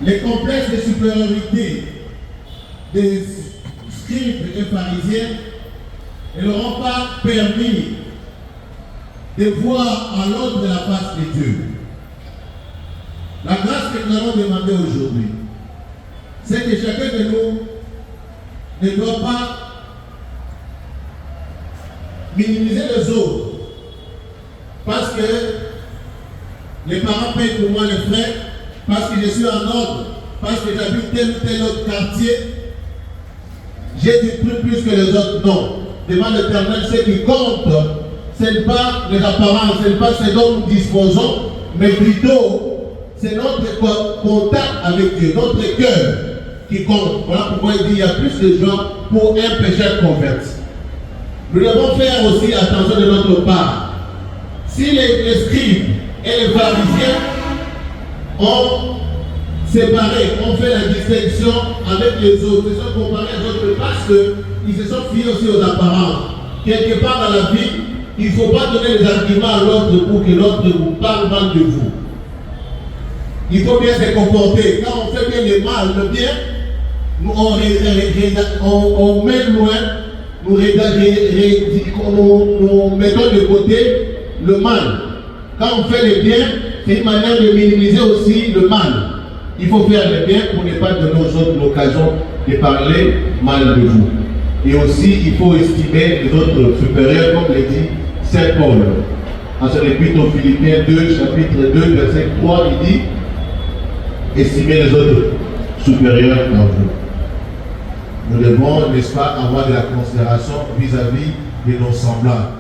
Les complexes de supériorité des scribes et pharisiens ne leur ont pas permis de voir en l'autre de la face de Dieu. La grâce que nous allons demander aujourd'hui, c'est que chacun de nous ne doit pas minimiser les autres. Parce que les parents payent pour moi les frais, parce que je suis en ordre, parce que j'habite tel ou tel autre quartier, j'ai du plus que les autres. Non. Devant l'Éternel, ce qui compte, ce n'est pas les apparences, ce n'est pas ce dont nous disposons, mais plutôt c'est notre contact avec Dieu, notre cœur qui compte. Voilà pourquoi il dit qu'il y a plus de gens pour un pécheur converti. Nous devons faire aussi attention de notre part. Si les scribes et les pharisiens ont séparé, ont fait la distinction avec les autres, se sont comparés aux autres parce qu'ils se sont fiés aussi aux apparences. Quelque part dans la vie, il ne faut pas donner des arguments à l'autre pour que l'autre vous parle mal de vous. Il faut bien se comporter. Quand on fait bien le mal, le bien, on met loin, nous mettons de côté le mal. Quand on fait le bien, c'est une manière de minimiser aussi le mal. Il faut faire le bien pour ne pas donner aux autres l'occasion de parler mal de vous. Et aussi, il faut estimer les autres supérieurs, comme le dit Saint Paul. En son épître aux Philippiens 2, chapitre 2, verset 3, il dit: estimez les autres supérieurs à vous. Nous devons, n'est-ce pas, avoir de la considération vis-à-vis de nos semblables.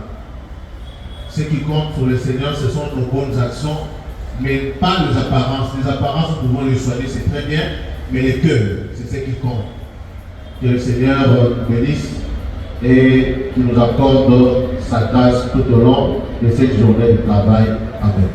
Ce qui compte pour le Seigneur, ce sont nos bonnes actions, mais pas les apparences. Les apparences, nous pouvons les soigner, c'est très bien, mais les cœurs, c'est ce qui compte. Que le Seigneur bénisse et qu'il nous accorde sa grâce tout au long de cette journée de travail. Amen.